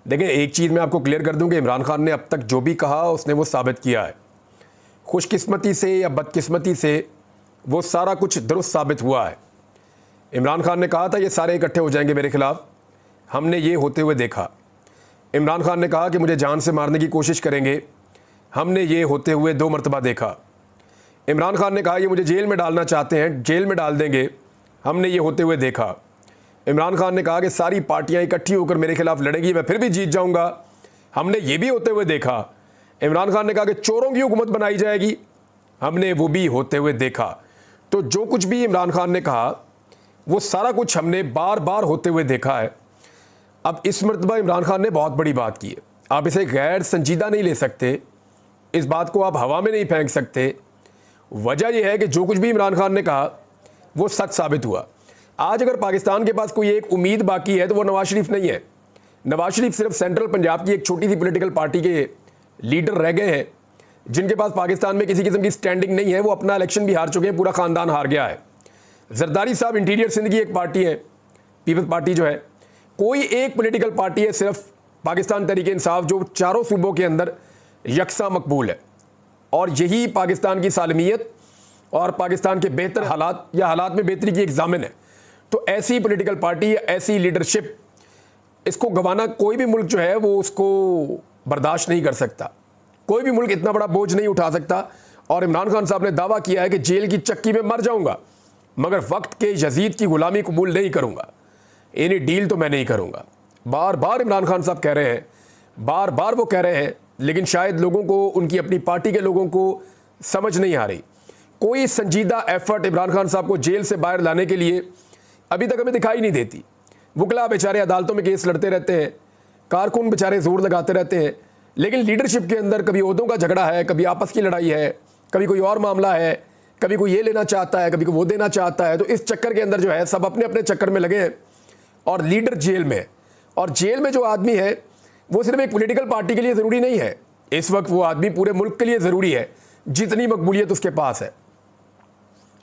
देखिए, एक चीज़ मैं आपको क्लियर कर दूं कि इमरान खान ने अब तक जो भी कहा उसने वो साबित किया है। खुशकिस्मती से या बदकिस्मती से वो सारा कुछ दुरुस्त साबित हुआ है। इमरान खान ने कहा था ये सारे इकट्ठे हो जाएंगे मेरे खिलाफ, हमने ये होते हुए देखा। इमरान खान ने कहा कि मुझे जान से मारने की कोशिश करेंगे, हमने ये होते हुए 2 मरतबा देखा। इमरान खान ने कहा ये मुझे जेल में डालना चाहते हैं, जेल में डाल देंगे, हमने ये होते हुए देखा। इमरान खान ने कहा कि सारी पार्टियां इकट्ठी होकर मेरे खिलाफ लड़ेंगी, मैं फिर भी जीत जाऊंगा, हमने ये भी होते हुए देखा। इमरान खान ने कहा कि चोरों की हुकूमत बनाई जाएगी, हमने वो भी होते हुए देखा। तो जो कुछ भी इमरान खान ने कहा वो सारा कुछ हमने बार बार होते हुए देखा है। अब इस मरतबा इमरान खान ने बहुत बड़ी बात की है, आप इसे गैर संजीदा नहीं ले सकते, इस बात को आप हवा में नहीं फेंक सकते। वजह यह है कि जो कुछ भी इमरान खान ने कहा वो सच साबित हुआ। आज अगर पाकिस्तान के पास कोई एक उम्मीद बाकी है तो वो नवाज शरीफ नहीं है। नवाज शरीफ सिर्फ सेंट्रल पंजाब की एक छोटी सी पॉलिटिकल पार्टी के लीडर रह गए हैं, जिनके पास पाकिस्तान में किसी किस्म की स्टैंडिंग नहीं है। वो अपना इलेक्शन भी हार चुके हैं, पूरा खानदान हार गया है। जरदारी साहब इंटीरियर सिंध की एक पार्टी है, पीपल्स पार्टी जो है, कोई एक पॉलिटिकल पार्टी है सिर्फ पाकिस्तान तहरीक इंसाफ, जो चारों सूबों के अंदर यकसा मकबूल है। और यही पाकिस्तान की सालमियत और पाकिस्तान के बेहतर हालात या हालात में बेहतरी की एक जामिन है। तो ऐसी पॉलिटिकल पार्टी, ऐसी लीडरशिप, इसको गंवाना कोई भी मुल्क जो है वो उसको बर्दाश्त नहीं कर सकता। कोई भी मुल्क इतना बड़ा बोझ नहीं उठा सकता। और इमरान खान साहब ने दावा किया है कि जेल की चक्की में मर जाऊंगा मगर वक्त के यजीद की गुलामी कबूल नहीं करूंगा, एनी डील तो मैं नहीं करूंगा। बार बार इमरान खान साहब कह रहे हैं, बार बार वो कह रहे हैं, लेकिन शायद लोगों को, उनकी अपनी पार्टी के लोगों को समझ नहीं आ रही। कोई संजीदा एफर्ट इमरान खान साहब को जेल से बाहर लाने के लिए अभी तक हमें दिखाई नहीं देती। वकला बेचारे अदालतों में केस लड़ते रहते हैं, कारकुन बेचारे जोर लगाते रहते हैं, लेकिन लीडरशिप के अंदर कभी ओहदों का झगड़ा है, कभी आपस की लड़ाई है, कभी कोई और मामला है, कभी कोई ये लेना चाहता है, कभी कोई वो देना चाहता है। तो इस चक्कर के अंदर जो है सब अपने अपने चक्कर में लगे हैं और लीडर जेल में। और जेल में जो आदमी है वो सिर्फ एक पॉलिटिकल पार्टी के लिए ज़रूरी नहीं है, इस वक्त वो आदमी पूरे मुल्क के लिए ज़रूरी है, जितनी मकबूलियत उसके पास है।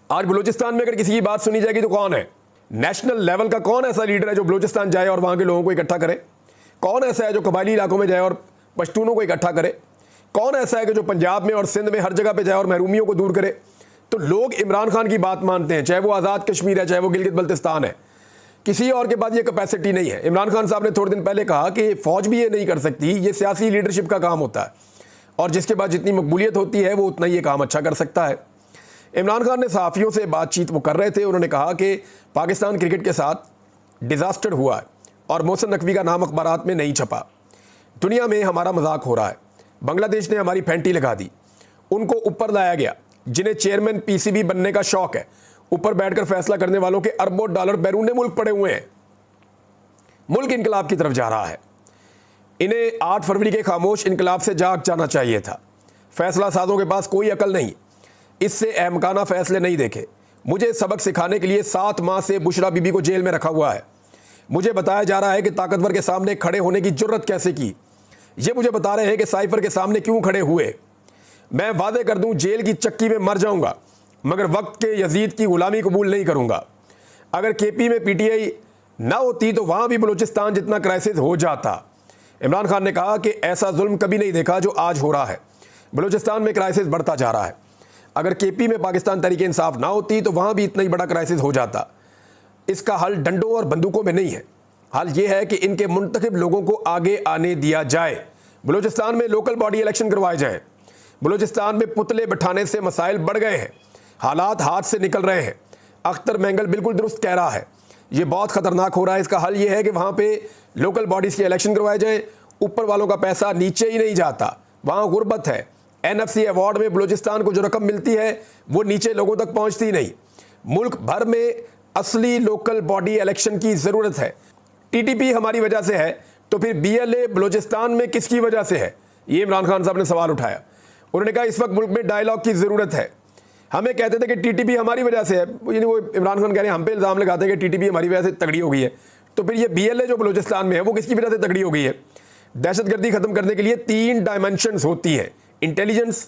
आज बलूचिस्तान में अगर किसी की बात सुनी जाएगी तो कौन है? नेशनल लेवल का कौन ऐसा लीडर है जो बलूचिस्तान जाए और वहाँ के लोगों को इकट्ठा करे? कौन ऐसा है जो कबायली इलाकों में जाए और पश्तूनों को इकट्ठा करे? कौन ऐसा है कि जो पंजाब में और सिंध में हर जगह पे जाए और महरूमियों को दूर करे? तो लोग इमरान खान की बात मानते हैं, चाहे वो आज़ाद कश्मीर है, चाहे वो गिलगित बल्तिस्तान है। किसी और के पास ये कैपेसिटी नहीं है। इमरान खान साहब ने थोड़े दिन पहले कहा कि फ़ौज भी ये नहीं कर सकती, ये सियासी लीडरशिप का काम होता है और जिसके पास जितनी मकबूलियत होती है वो उतना ये काम अच्छा कर सकता है। इमरान खान ने सहाफ़ियों से बातचीत वो कर रहे थे, उन्होंने कहा कि पाकिस्तान क्रिकेट के साथ डिज़ास्टर हुआ है और मोहसिन नकवी का नाम अखबारात में नहीं छपा। दुनिया में हमारा मजाक हो रहा है, बांग्लादेश ने हमारी फैंटी लगा दी, उनको ऊपर लाया गया। जिन्हें चेयरमैन पीसीबी बनने का शौक है, ऊपर बैठकर फैसला करने वालों के अरबों डॉलर बैरून मुल्क पड़े हुए हैं। मुल्क इनकलाब की तरफ जा रहा है। इन्हें 8 फरवरी के खामोश इनकलाब से जाग जाना चाहिए था। फैसला साजों के पास कोई अकल नहीं, इससे अहमकाना फैसले नहीं देखे। मुझे सबक सिखाने के लिए 7 माह से बुशरा बीबी को जेल में रखा हुआ है। मुझे बताया जा रहा है कि ताकतवर के सामने खड़े होने की जुर्रत कैसे की। ये मुझे बता रहे हैं कि साइफर के सामने क्यों खड़े हुए। मैं वादे कर दूं जेल की चक्की में मर जाऊंगा मगर वक्त के यजीद की गुलामी कबूल नहीं करूंगा। अगर केपी में पीटीआई ना होती तो वहां भी बलूचिस्तान जितना क्राइसिस हो जाता। इमरान खान ने कहा कि ऐसा जुल्म कभी नहीं देखा जो आज हो रहा है। बलूचिस्तान में क्राइसिस बढ़ता जा रहा है। अगर केपी में पाकिस्तान तहरीक इंसाफ ना होती तो वहां भी इतना ही बड़ा क्राइसिस हो जाता। इसका हल डंडों और बंदूकों में नहीं है, हल ये है कि इनके मुंतखब लोगों को आगे आने दिया जाए। बलूचिस्तान में लोकल बॉडी इलेक्शन करवाए जाएं। बलूचिस्तान में पुतले बिठाने से मसाइल बढ़ गए हैं, हालात हाथ से निकल रहे हैं। अख्तर मैंगल बिल्कुल दुरुस्त कह रहा है, ये बहुत ख़तरनाक हो रहा है। इसका हल ये है कि वहाँ पे लोकल बॉडीज़ के इलेक्शन करवाए जाएं। ऊपर वालों का पैसा नीचे ही नहीं जाता, वहाँ गुर्बत है। NFC अवार्ड में बलूचिस्तान को जो रकम मिलती है वो नीचे लोगों तक पहुँचती नहीं। मुल्क भर में असली लोकल बॉडी इलेक्शन की ज़रूरत है। TTP हमारी वजह से है तो फिर BLA बलूचिस्तान में किसकी वजह से है? ये इमरान खान साहब ने सवाल उठाया। उन्होंने कहा इस वक्त मुल्क में डायलॉग की ज़रूरत है। हमें कहते थे कि TTP हमारी वजह से है, यानी वो इमरान खान कह रहे हैं हम पे इल्ज़ाम लगाते हैं कि TTP हमारी वजह से तगड़ी हो गई है। तो फिर ये BLA जो बलूचिस्तान में है वो किसकी वजह से तगड़ी हो गई है? दहशतगर्दी ख़त्म करने के लिए 3 डायमेंशंस होती हैं, इंटेलिजेंस,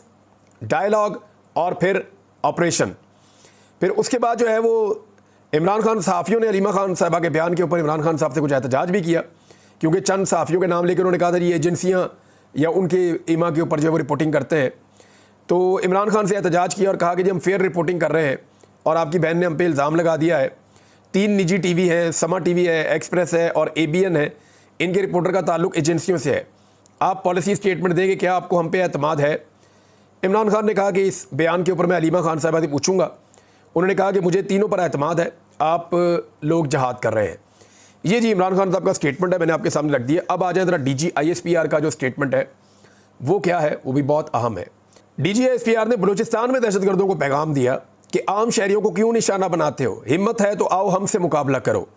डायलॉग और फिर ऑपरेशन। फिर उसके बाद जो है वो इमरान खान, सहाफ़ियों ने अलीमा खान साहबा के बयान के ऊपर इमरान खान साहब से कुछ एहतजाज भी किया क्योंकि चंद सहाफ़ियों के नाम लेकर उन्होंने कहा था ये एजेंसियाँ या उनके ईमा के ऊपर जो है वो रिपोर्टिंग करते हैं। तो इमरान खान से एहतजाज किया और कहा कि जी हम फेयर रिपोर्टिंग कर रहे हैं और आपकी बहन ने हम पे इल्ज़ाम लगा दिया है। 3 निजी टीवी हैं, समा टीवी है, एक्सप्रेस है और ABN है, इनके रिपोर्टर का ताल्लुक एजेंसियों से है। आप पॉलिसी स्टेटमेंट देंगे, क्या आपको हम पे एतमाद है? इमरान खान ने कहा कि इस बयान के ऊपर मैं हलीमा खान साहिबा से पूछूंगा। उन्होंने कहा कि मुझे तीनों पर एतमाद है, आप लोग जहाद कर रहे हैं। ये जी इमरान खान साहब का स्टेटमेंट है, मैंने आपके सामने रख दिया। अब आ जाए ज़रा DG ISPR का जो स्टेटमेंट है वो क्या है, वो भी बहुत अहम है। DG ISPR ने बलूचिस्तान में दहशतगर्दों को पैगाम दिया कि आम शहरियों को क्यों निशाना बनाते हो, हिम्मत है तो आओ हमसे मुकाबला करो।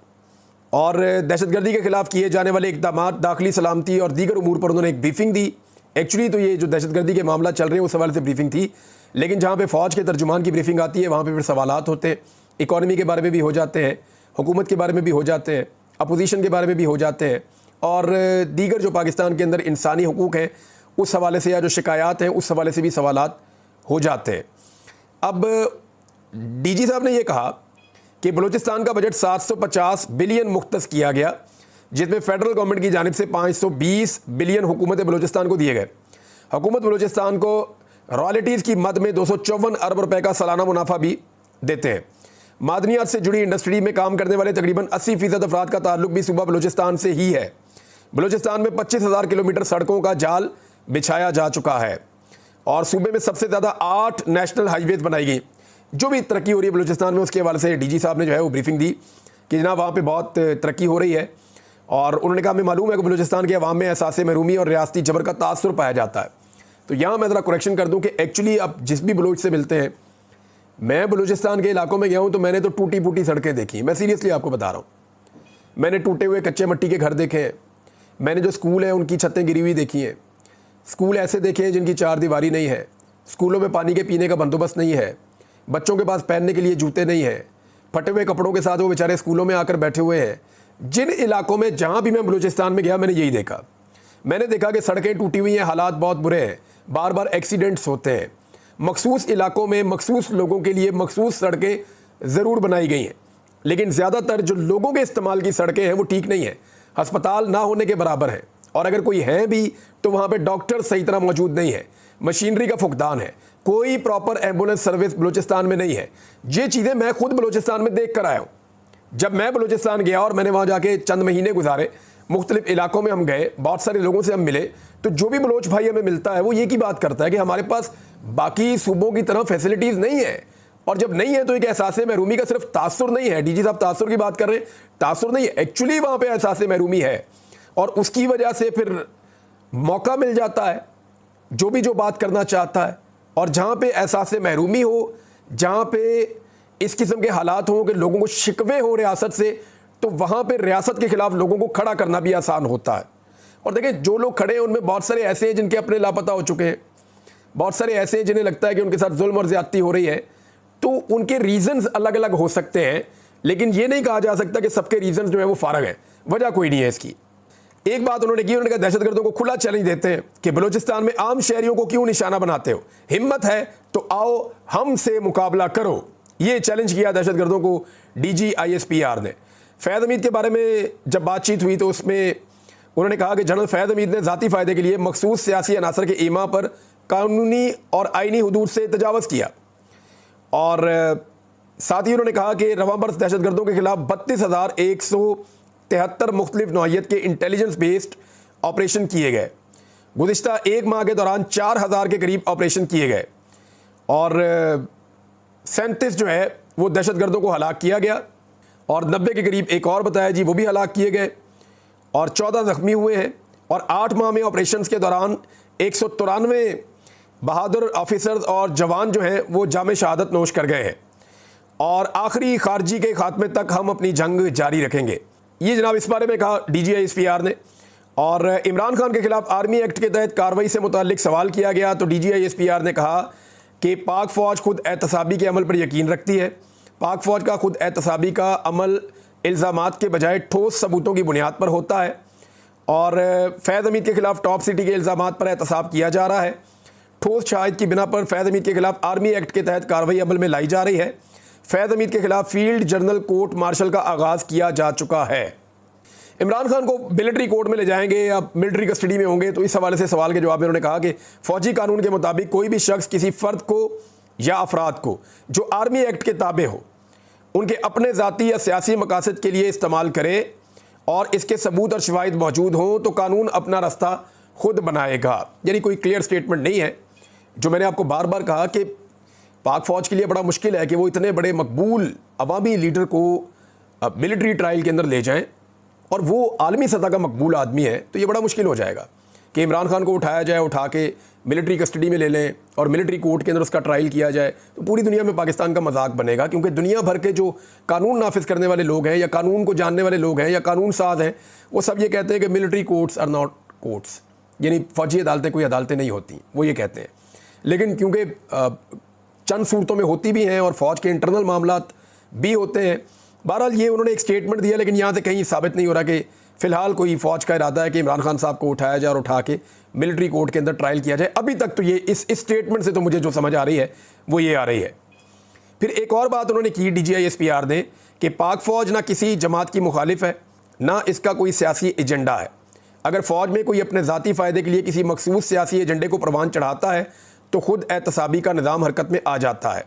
और दहशतगर्दी के खिलाफ किए जाने वाले इक़दाम, दाखिली सलामती और दीगर उमूर पर उन्होंने एक ब्रीफिंग दी। एक्चुअली तो ये जो दहशतगर्दी के मामला चल रहे हैं उस हवाले से ब्रीफिंग थी, लेकिन जहाँ पे फ़ौज के तर्जुमान की ब्रीफिंग आती है वहाँ पे फिर सवालात होते हैं, इकॉनमी के बारे में भी हो जाते हैं, हुकूमत के बारे में भी हो जाते हैं, अपोजिशन के बारे में भी हो जाते हैं और दीगर जो पाकिस्तान के अंदर इंसानी हुकूक हैं उस हवाले से या जो शिकायत हैं उस हवाले से भी सवालात हो जाते हैं। अब DG साहब ने यह कहा कि बलूचिस्तान का बजट 750 बिलियन मुख्तस किया गया, जिसमें फेडरल गवर्नमेंट की जानिब से 520 बिलियन हुकूमत बलूचिस्तान को दिए गए। हुकूमत बलूचिस्तान को रॉयल्टीज़ की मद में 254 अरब रुपए का सालाना मुनाफा भी देते हैं। मादनियात से जुड़ी इंडस्ट्री में काम करने वाले तकरीबन 80% अफराद का ताल्लुक भी सूबा बलूचिस्तान से ही है। बलूचिस्तान में 25,000 किलोमीटर सड़कों का जाल बिछाया जा चुका है और सूबे में सबसे ज़्यादा 8 नेशनल हाईवेज बनाई गई। जो भी तरक्की हो रही है बलूचिस्तान में उसके हवाले से DG साहब ने जो है वो ब्रीफिंग दी कि जनाब वहाँ पे बहुत तरक्की हो रही है। और उन्होंने कहा हमें मालूम है कि बलूचिस्तान के अवाम में एहसास महरूमी और रियासती जबर का तासुर पाया जाता है। तो यहाँ मैं ज़रा करेक्शन कर दूँ कि एक्चुअली आप जिस भी बलूच से मिलते हैं, मैं बलूचिस्तान के इलाकों में गया हूँ तो मैंने तो टूटी फूटी सड़कें देखी हैं। मैं सीरियसली आपको बता रहा हूँ, मैंने टूटे हुए कच्चे मिट्टी के घर देखे हैं, मैंने जो स्कूल हैं उनकी छतें गिरी हुई देखी हैं, स्कूल ऐसे देखे हैं जिनकी चार दीवारी नहीं है, स्कूलों में पानी के पीने का बंदोबस्त नहीं है, बच्चों के पास पहनने के लिए जूते नहीं हैं, फटे हुए कपड़ों के साथ वो बेचारे स्कूलों में आकर बैठे हुए हैं। जिन इलाकों में जहाँ भी मैं बलूचिस्तान में गया मैंने यही देखा। मैंने देखा कि सड़कें टूटी हुई हैं, हालात बहुत बुरे हैं, बार बार एक्सीडेंट्स होते हैं। मखसूस इलाकों में मखसूस लोगों के लिए मखसूस सड़कें ज़रूर बनाई गई हैं, लेकिन ज़्यादातर जो लोगों के इस्तेमाल की सड़कें हैं वो ठीक नहीं हैं, अस्पताल ना होने के बराबर हैं, और अगर कोई है भी तो वहाँ पे डॉक्टर सही तरह मौजूद नहीं है, मशीनरी का फुकदान है, कोई प्रॉपर एम्बुलेंस सर्विस बलूचिस्तान में नहीं है। ये चीज़ें मैं खुद बलूचिस्तान में देख कर आया हूँ। जब मैं बलूचिस्तान गया और मैंने वहाँ जाके चंद महीने गुजारे, मुख्तलिफ इलाकों में हम गए, बहुत सारे लोगों से हम मिले, तो जो भी बलोच भाई हमें मिलता है वो ये की बात करता है कि हमारे पास बाकी सूबों की तरह फैसिलिटीज़ नहीं है। और जब नहीं है तो एक एहसास महरूमी का सिर्फ तासुर नहीं है, DG साहब तासुर की बात कर रहे हैं, तासुर नहीं है, एक्चुअली वहाँ पे एहसास महरूमी है और उसकी वजह से फिर मौका मिल जाता है जो भी जो बात करना चाहता है। और जहाँ पे एहसास महरूमी हो, जहाँ पे इस किस्म के हालात हों कि लोगों को शिकवे हो रियासत से, तो वहाँ पे रियासत के ख़िलाफ़ लोगों को खड़ा करना भी आसान होता है। और देखिए जो लोग खड़े हैं उनमें बहुत सारे ऐसे हैं जिनके अपने लापता हो चुके हैं, बहुत सारे ऐसे हैं जिन्हें लगता है कि उनके साथ जुल्म और ज़्यादती हो रही है, तो उनके रीज़न्स अलग अलग हो सकते हैं, लेकिन ये नहीं कहा जा सकता कि सबके रीज़न्स जो है वो फारग हैं। वजह कोई नहीं है इसकी। एक बात उन्होंने की, उन्होंने कहा दहशतगर्दों को खुला चैलेंज देते हैं कि बलूचिस्तान में आम शहरियों को क्यों निशाना बनाते हो, हिम्मत है तो आओ हमसे मुकाबला करो। ये चैलेंज किया दहशतगर्दों को DG ISPR ने। फैज़ हमीद के बारे में जब बातचीत हुई तो उसमें उन्होंने कहा कि जनरल फैज़ हमीद ने ज़ाती फ़ायदे के लिए मखसूस सियासी अनासर के ईमा पर कानूनी और आइनी हदूद से तजावज़ किया। और साथ ही उन्होंने कहा कि रवाबर्स दहशतगर्दों के खिलाफ 32,173 मुख्तलिफ नौइयत के इंटेलिजेंस बेस्ड ऑपरेशन किए गए। गुज़िश्ता एक माह के दौरान 4,000 के करीब ऑपरेशन किए गए और 37 जो है वो दहशतगर्दों को हलाक किया गया और 90 के करीब एक और बताया जी वो भी हलाक किए गए और 14 ज़ख्मी हुए हैं। और 8 माह में ऑपरेशंस के दौरान 193 बहादुर ऑफिसर्स और जवान जो हैं वो जामे शहादत नोश कर गए हैं और आखिरी खारजी के खात्मे तक हम अपनी जंग जारी रखेंगे। ये जनाब इस बारे में कहा DG ISPR ने। और इमरान खान के खिलाफ आर्मी एक्ट के तहत कार्रवाई से मुताल्लिक सवाल किया गया तो DG ISPR ने कहा कि पाक फ़ौज खुद एहतसाबी के अमल पर यकीन रखती है। पाक फ़ौज का खुद एहतसाबी का अमल इल्ज़ामात के बजाय ठोस सबूतों की बुनियाद पर होता है और फैज़ हमीद के खिलाफ टॉप सिटी के इल्ज़ामात पर एहतसाब किया जा रहा है। ठोस शाहिद की बिना पर फैज़ हमीद के खिलाफ आर्मी एक्ट के तहत कार्रवाई अमल में लाई जा रही है। फैज़ हमीद के खिलाफ फील्ड जनरल कोर्ट मार्शल का आगाज़ किया जा चुका है। इमरान खान को मिलिट्री कोर्ट में ले जाएंगे या मिलिट्री कस्टडी में होंगे, तो इस हवाले से सवाल के जवाब में उन्होंने कहा कि फौजी कानून के मुताबिक कोई भी शख्स किसी फ़र्द को या अफराद को जो आर्मी एक्ट के ताबे हो उनके अपने ज़ाती या सियासी मकासद के लिए इस्तेमाल करे और इसके सबूत और शवाहिद मौजूद हों तो कानून अपना रास्ता खुद बनाएगा। यानी कोई क्लियर स्टेटमेंट नहीं है। जो मैंने आपको बार बार कहा कि पाक फ़ौज के लिए बड़ा मुश्किल है कि वो इतने बड़े मकबूल अवामी लीडर को मिलिट्री ट्रायल के अंदर ले जाएं, और वो आलमी सतह का मकबूल आदमी है, तो ये बड़ा मुश्किल हो जाएगा कि इमरान खान को उठाया जाए, उठा के मिलिट्री कस्टडी में ले लें और मिलिट्री कोर्ट के अंदर उसका ट्रायल किया जाए, तो पूरी दुनिया में पाकिस्तान का मजाक बनेगा। क्योंकि दुनिया भर के जो कानून नाफिज करने वाले लोग हैं या कानून को जानने वाले लोग हैं या कानून साज हैं, वो सब ये कहते हैं कि military courts are not courts, यानी फौजी अदालतें कोई अदालतें नहीं होती, वो ये कहते हैं। लेकिन क्योंकि चंद सूरतों में होती भी हैं और फ़ौज के इंटरनल मामलात भी होते हैं। बहरहाल ये उन्होंने एक स्टेटमेंट दिया, लेकिन यहाँ से कहीं साबित नहीं हो रहा कि फ़िलहाल कोई फ़ौज का इरादा है कि इमरान खान साहब को उठाया जाए और उठा के मिलिट्री कोर्ट के अंदर ट्रायल किया जाए। अभी तक तो ये इस स्टेटमेंट से तो मुझे जो समझ आ रही है वो ये आ रही है। फिर एक और बात उन्होंने की DGI SPR ने कि पाक फ़ौज ना किसी जमात की मुखालिफ है, ना इसका कोई सियासी एजेंडा है। अगर फ़ौज में कोई अपने ज़ाती फ़ायदे के लिए किसी मखसूस सियासी एजेंडे को परवान चढ़ाता है तो ख़ुद एहतसाबी का निज़ाम हरकत में आ जाता है।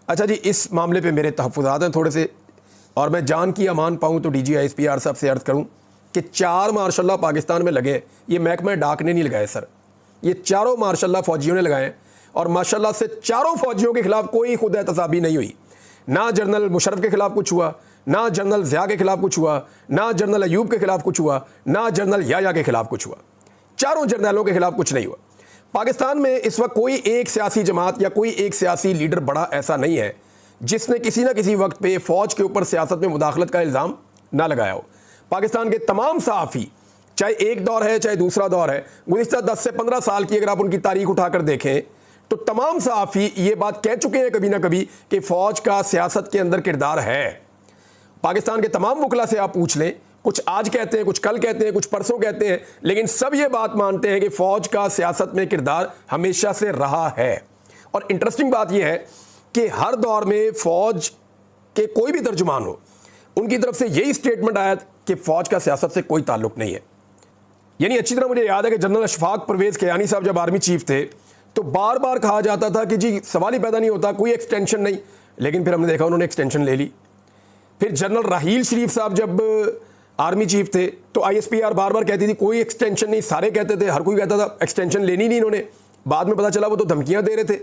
अच्छा जी, इस मामले पे मेरे तहफ़्फ़ुज़ात हैं थोड़े से, और मैं जान की अमान पाऊँ तो DGI SPR साहब से अर्ज़ करूँ कि 4 मार्शल पाकिस्तान में लगे। ये महकमा डाक ने नहीं लगाए सर, ये चारों मार्शल फ़ौजियों ने लगाए, और माशाल्लाह से चारों फ़ौजियों के ख़िलाफ़ कोई खुद एहतसाबी नहीं हुई। ना जनरल मुशर्रफ के ख़िलाफ़ कुछ हुआ, ना जनरल ज़िया के ख़िलाफ़ कुछ हुआ, ना जनरल अयूब के ख़िलाफ़ कुछ हुआ, ना जनरल याया के ख़िलाफ़ कुछ हुआ। चारों जर्नलों के ख़िलाफ़ कुछ नहीं हुआ। पाकिस्तान में इस वक्त कोई एक सियासी जमात या कोई एक सियासी लीडर बड़ा ऐसा नहीं है जिसने किसी न किसी वक्त पे फ़ौज के ऊपर सियासत में मुदाखलत का इल्ज़ाम ना लगाया हो। पाकिस्तान के तमाम सहाफ़ी, चाहे एक दौर है चाहे दूसरा दौर है, गुज़िश्ता 10 से 15 साल की अगर आप उनकी तारीख उठाकर देखें तो तमाम सहाफ़ी ये बात कह चुके हैं कभी ना कभी कि फ़ौज का सियासत के अंदर किरदार है। पाकिस्तान के तमाम वकला से आप पूछ लें, कुछ आज कहते हैं, कुछ कल कहते हैं, कुछ परसों कहते हैं, लेकिन सब ये बात मानते हैं कि फ़ौज का सियासत में किरदार हमेशा से रहा है। और इंटरेस्टिंग बात यह है कि हर दौर में फ़ौज के कोई भी तर्जुमान हो, उनकी तरफ से यही स्टेटमेंट आया कि फ़ौज का सियासत से कोई ताल्लुक नहीं है। यानी अच्छी तरह मुझे याद है कि जनरल अशफाक परवेज़ कियानी साहब जब आर्मी चीफ थे तो बार बार कहा जाता था कि जी सवाल ही पैदा नहीं होता, कोई एक्सटेंशन नहीं, लेकिन फिर हमने देखा उन्होंने एक्सटेंशन ले ली। फिर जनरल राहील शरीफ साहब जब आर्मी चीफ थे तो ISPR बार बार कहती थी कोई एक्सटेंशन नहीं, सारे कहते थे, हर कोई कहता था एक्सटेंशन लेनी नहीं इन्होंने। बाद में पता चला वो तो धमकियां दे रहे थे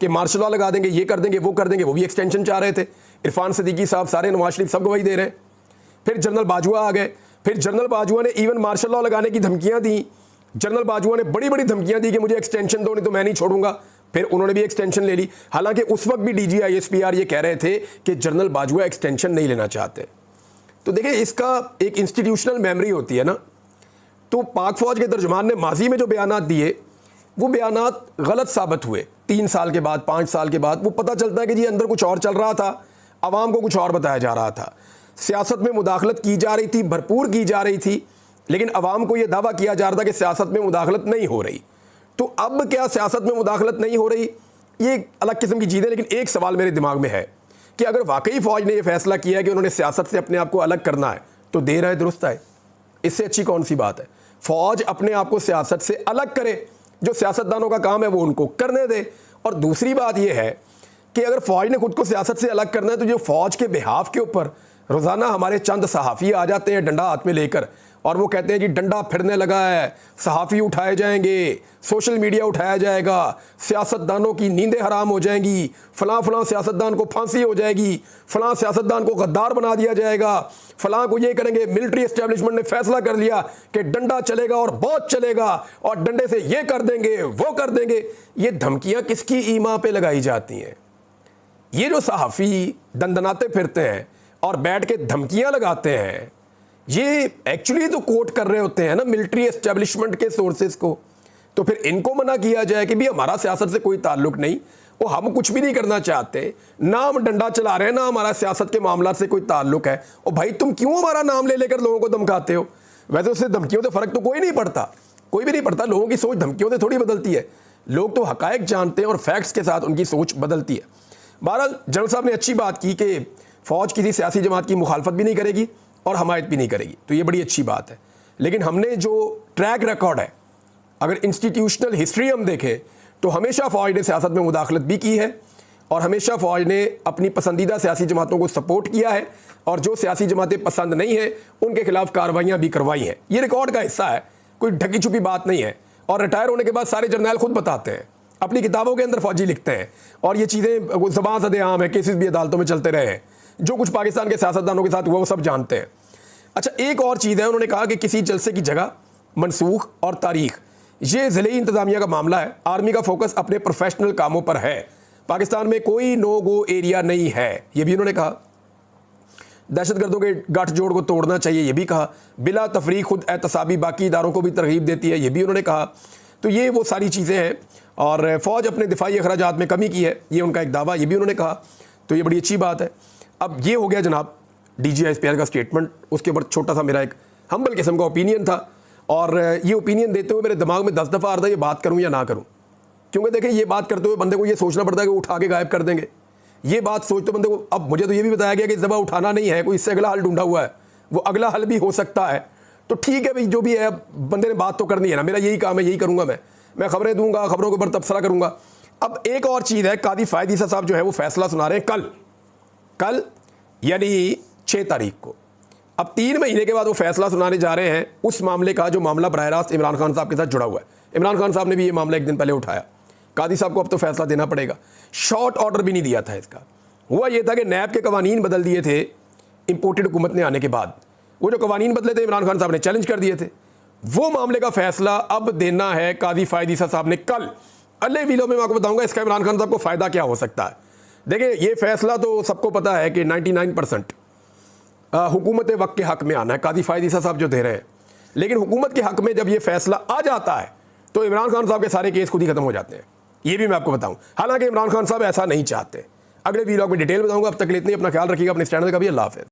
कि मार्शल लॉ लगा देंगे, ये कर देंगे, वो कर देंगे, वो भी एक्सटेंशन चाह रहे थे। इरफान सिद्दीकी साहब, सारे, नवाज शरीफ सब गवाही दे रहे हैं। फिर जनरल बाजवा आ गए, फिर जनरल बाजवा ने इवन मार्शल लॉ लगाने की धमकियां दी। जनरल बाजवा ने बड़ी बड़ी धमकियां दी कि मुझे एक्सटेंशन दो, नहीं तो मैं नहीं छोड़ूंगा। फिर उन्होंने भी एक्सटेंशन ले ली। हालांकि उस वक्त भी DGI SPR ये कह रहे थे कि जनरल बाजवा एक्सटेंशन नहीं लेना चाहते। तो देखिए, इसका एक इंस्टीट्यूशनल मेमोरी होती है ना। तो पाक फ़ौज के तर्जुमान ने माजी में जो बयानात दिए वो बयानात गलत साबित हुए। 3 साल के बाद, 5 साल के बाद वो पता चलता है कि जी अंदर कुछ और चल रहा था, आवाम को कुछ और बताया जा रहा था। सियासत में मुदाखलत की जा रही थी, भरपूर की जा रही थी, लेकिन अवाम को यह दावा किया जा रहा था कि सियासत में मुदाखलत नहीं हो रही। तो अब क्या सियासत में मुदाखलत नहीं हो रही, ये अलग किस्म की चीज़ है। लेकिन एक सवाल मेरे दिमाग में है कि अगर वाकई फ़ौज ने यह फैसला किया है कि उन्होंने सियासत से अपने आप को अलग करना है, तो देर है दुरुस्त है। इससे अच्छी कौन सी बात है? फ़ौज अपने आप को सियासत से अलग करे, जो सियासतदानों का काम है वो उनको करने दे। और दूसरी बात यह है कि अगर फ़ौज ने खुद को सियासत से अलग करना है तो जो फ़ौज के बिहाफ के ऊपर रोज़ाना हमारे चंद सहाफ़ी आ जाते हैं डंडा हाथ में लेकर, और वो कहते हैं कि डंडा फिरने लगा है, सहाफ़ी उठाए जाएंगे, सोशल मीडिया उठाया जाएगा, सियासतदानों की नींदें हराम हो जाएंगी, फ़लाँ सियासतदान को फांसी हो जाएगी, फ़लाँ सियासतदान को गद्दार बना दिया जाएगा, फ़लाँ को ये करेंगे, मिलिट्री एस्टेब्लिशमेंट ने फैसला कर लिया कि डंडा चलेगा और बहुत चलेगा, और डंडे से ये कर देंगे, वो कर देंगे। ये धमकियाँ किसकी ईमा पे लगाई जाती हैं? ये जो सहाफ़ी दंदनाते फिरते हैं और बैठ के धमकियाँ लगाते हैं, ये एक्चुअली तो कोट कर रहे होते हैं ना मिलिट्री एस्टेब्लिशमेंट के सोर्सेज को। तो फिर इनको मना किया जाए कि भी हमारा सियासत से कोई ताल्लुक नहीं, वो हम कुछ भी नहीं करना चाहते, ना हम डंडा चला रहे हैं, ना हमारा सियासत के मामला से कोई ताल्लुक है। और भाई तुम क्यों हमारा नाम ले लेकर लोगों को धमकाते हो? वैसे उससे धमकियों से फ़र्क तो कोई नहीं पड़ता, कोई भी नहीं पड़ता। लोगों की सोच धमकियों से थोड़ी बदलती है। लोग तो हकायक जानते हैं और फैक्ट्स के साथ उनकी सोच बदलती है। बहरहाल जनरल साहब ने अच्छी बात की कि फ़ौज किसी सियासी जमात की मुखालफत भी नहीं करेगी और हमायत भी नहीं करेगी, तो ये बड़ी अच्छी बात है। लेकिन हमने जो ट्रैक रिकॉर्ड है, अगर इंस्टीट्यूशनल हिस्ट्री हम देखें तो हमेशा फ़ौज ने सियासत में मुदाखलत भी की है और हमेशा फ़ौज ने अपनी पसंदीदा सियासी जमातों को सपोर्ट किया है और जो सियासी जमातें पसंद नहीं हैं उनके खिलाफ कार्रवाइयाँ भी करवाई हैं। ये रिकॉर्ड का हिस्सा है, कोई ढकी छुपी बात नहीं है। और रिटायर होने के बाद सारे जर्नैल खुद बताते हैं, अपनी किताबों के अंदर फौजी लिखते हैं, और ये चीज़ें ज़बान सदे आम है, केसेस भी अदालतों में चलते रहे हैं। जो कुछ पाकिस्तान के सियासतदानों के साथ हुआ वो सब जानते हैं। अच्छा, एक और चीज़ है, उन्होंने कहा कि किसी जलसे की जगह, मनसूख और तारीख, ये ज़िले इंतज़ामिया का मामला है। आर्मी का फोकस अपने प्रोफेशनल कामों पर है, पाकिस्तान में कोई नो गो एरिया नहीं है, ये भी उन्होंने कहा। दहशतगर्दों के गठजोड़ को तोड़ना चाहिए, ये भी कहा। बिला तफरीक खुद एहतसाबी बाकी इदारों को भी तरगीब देती है, ये भी उन्होंने कहा। तो ये वो सारी चीज़ें हैं। और फ़ौज अपने दिफाई अखराजात में कमी की है, ये उनका एक दावा, ये भी उन्होंने कहा। तो ये बड़ी अच्छी बात है। अब ये हो गया जनाब DGI का स्टेटमेंट। उसके ऊपर छोटा सा मेरा एक हम्बल किस्म का ओपिनियन था, और ये ओपिनियन देते हुए मेरे दिमाग में 10 दफ़ा आ रहा था ये बात करूँ या ना करूँ। क्योंकि देखें, ये बात करते हुए बंदे को ये सोचना पड़ता है कि उठा के गायब कर देंगे। ये बात सोचते बंदे को, अब मुझे तो ये भी बताया गया कि इस दफ़ा उठाना नहीं है, कोई इससे अगला हल ढूंढा हुआ है, वो अगला हल भी हो सकता है। तो ठीक है भाई, जो भी है, बंदे ने बात तो करनी है ना, मेरा यही काम है, यही करूँगा मैं खबरें दूंगा, खबरों के ऊपर तबसरा करूँगा। अब एक और चीज़ है, कादी फ़ायद ईसा साहब जो है वो फैसला सुना रहे हैं कल यानी 6 तारीख को। अब 3 महीने के बाद वो फैसला सुनाने जा रहे हैं उस मामले का जो मामला बरह रास्त इमरान खान साहब के साथ जुड़ा हुआ है। इमरान खान साहब ने भी ये मामला एक दिन पहले उठाया। कादी साहब को अब तो फैसला देना पड़ेगा। शॉर्ट ऑर्डर भी नहीं दिया था इसका। हुआ ये था कि नैब के कवानीन बदल दिए थे इंपोर्टेड हुकूमत ने आने के बाद। वो जो कवानीन बदले थे इमरान खान साहब ने चैलेंज कर दिए थे। वो मामले का फैसला अब देना है कादी फ़ायद ईसा साहब ने कल। अल्ले वीलो में मैं आपको बताऊंगा इसका इमरान खान साहब को फ़ायदा क्या हो सकता है। देखिए, ये फैसला तो सबको पता है कि 99% हुकूमत वक्त के हक़ में आना है, कादी फ़ायद ईसा साहब जो दे रहे हैं। लेकिन हुकूमत के हक़ में जब ये फैसला आ जाता है तो इमरान खान साहब के सारे केस खुद ही ख़त्म हो जाते हैं। ये भी मैं आपको बताऊं, हालांकि इमरान खान साहब ऐसा नहीं चाहते। अगले वीलॉग में डिटेल बताऊंगा। अब तक इतनी, अपना ख्याल रखिएगा, अपने चैनल का भी। अल्लाह हाफ़िज़।